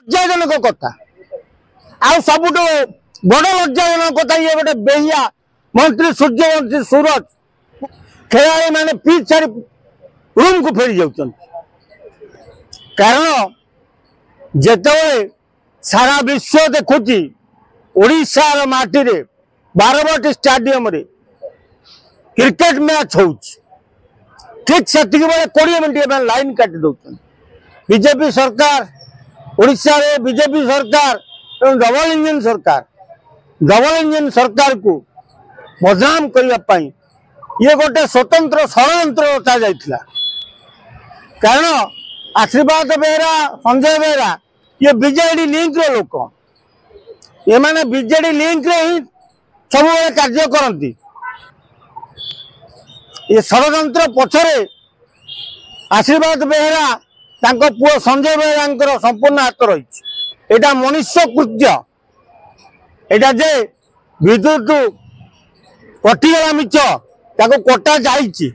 लज्जाजनक कथा आ सबुठ बड़ लज्जाजनक कथा ये गोटे बेहिया मंत्री सूर्यवंशी सूरज खेलाड़ी मैंने पिच छाड़ी रूम को फेरी जाऊँ कारण जिते सारा विश्व देखुची ओडिशार माटी रे बारवाटी स्टाडियम रे क्रिकेट मैच हो ठीक से 20 मिनट लाइन काटी दौरान बीजेपी सरकार ओडिशा रे बीजेपी सरकार डबल इंजन सरकार को बदनाम करने ये गोटे स्वतंत्र षड्यंत्र रचा जाइथिला कारण आशीर्वाद बेहरा संजय बेहरा ये बीजेडी लिंक रो लोक ये माने बीजेडी लिंक रे ही सब कार्य करती ये षड्यंत्र पछरे आशीर्वाद बेहरा तांको पुओ संजय बेहरा संपूर्ण हाथ रही एटा मनुष्य कृत्य एटा जे विद्युत कटिगला मिच ताको कोटा जाइछि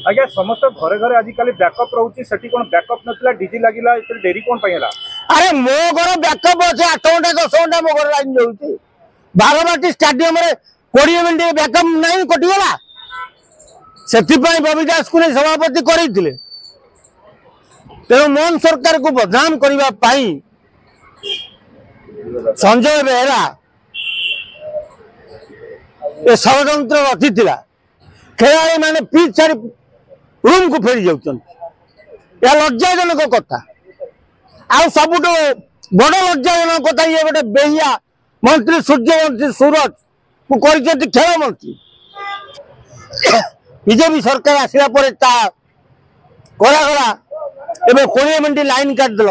आज्ञा समस्त घरे घरे आजिकल बैकअप रोची सेठी कोन बैकअप नथिला डीजी लागिला इतर देरी कोन पयला अरे मो घर बैकअप अछि 8 घंटा 10 घंटा मो घर लाइन जाउछि बारवाटी स्टेडियम रे 20 मिनिट बैकअप नहीं कटिगला सेठी पय बबी दास को सभापति करिथिले तेणु मोहन सरकार को बदनाम करने पाई संजय बेहरा ये षड्यंत्र रची खेलाड़ी मैंने पिच छाड़ी रूम को फेरी जाऊँ लज्जाजनक कथा आ सबुठ बड़ लज्जाजनक कथा ये गोटे बेहिया मंत्री सूर्यवंशी सूरज को कर खेल मंत्री बीजेपी सरकार आसला करागला एबे 20 मिनट लाइन काट दल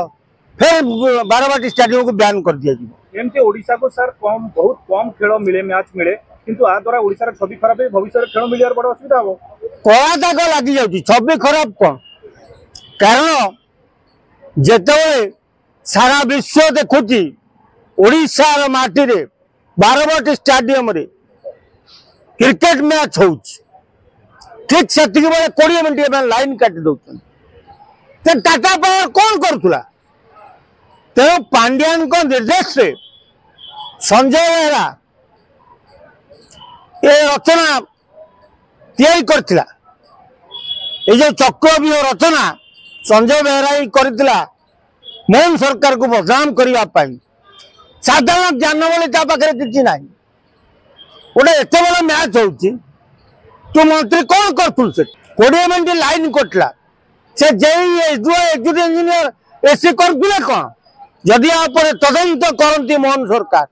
फिर बारवाटी स्टेडियम को बैन कर दिया एमती ओडिशा को सर कम बहुत कम खेल मिले मैच मिले किंतु आ द्वारा ओडिशा रे छवि खराब भविष्य रे खेल मिलियार बड़ असुविधा हो कला दाग लगी जाउची छवि खराब कौन कारण जेते सारा विश्व देखुची ओडिशार माटी रे बारवाटी स्टेडियम रे क्रिकेट मैच हो ठीक से 20 मिनट लाइन काटी दौरान टाटा पावर कौन करुला तेणु पांड्यान को निर्देश से संजय बेहरा ये रचना करथिला ये जो चक्रव्यूह रचना संजय बेहरा ही करथिला मोहन सरकार को बदनाम करने साधारण ज्ञान बोले पाखे किसी ना गोटे एत बड़ा मैच हो तू मंत्री कौन करूँ से 20 मिनट लाइन कटला से एग्जीक्यूटिव इंजीनियर एसी करते कौन जदि तदंत करती मोहन सरकार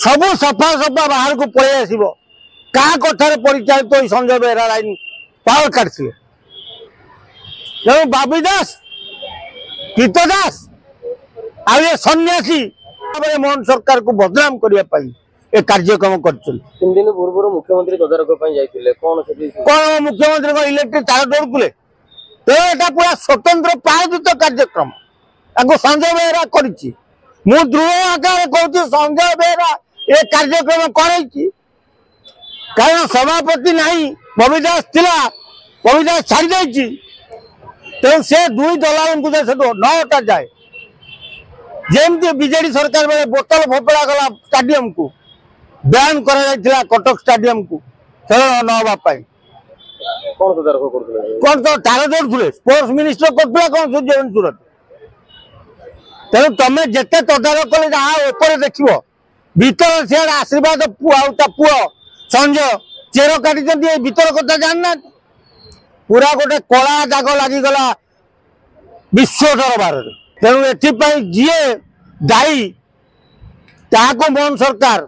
सब सफा सफा बाहर को पलि आस क्या कथार परिचालित तो संजय बेहरा लाइन पावर काटते तेणु बाबी दास गीत दास आ सन्यासी मोहन सरकार को बदनाम करने ए कार्यक्रम कर 3 दिन पूर्व मुख्यमंत्री तदारख कौन मुख्यमंत्री इलेक्ट्रिक तार दौड़े तो यहाँ पूरा स्वतंत्र प्रायोजित कार्यक्रम संजय बेहरा कर दृढ़ आकार कहूँ संजय बेहरा ये कार्यक्रम कर कारण सभापति नहीं बबी दास थिला बबी दास छाड़ी तेणु से 2 दलाल को 9टा जाए जमती बीजेडी सरकार बेले बोतल फोपड़ा गला स्टाडियम को बैन करा कटक स्टाडियम को खेल न होगापाई कौन तो तार दौड़े स्पोर्ट्स मिनिस्टर करता कौन सूर्यवंशी सूरज तेणु तुम जिते तदारख कले जहाँ देख भीतर सियाड़ आशीर्वाद पुओ संजय चेर काटी भीतर कथा जानना पूरा गोटे कला दाग लगिगला विश्व दरबार तेणु एपाई जी दायी मोहन सरकार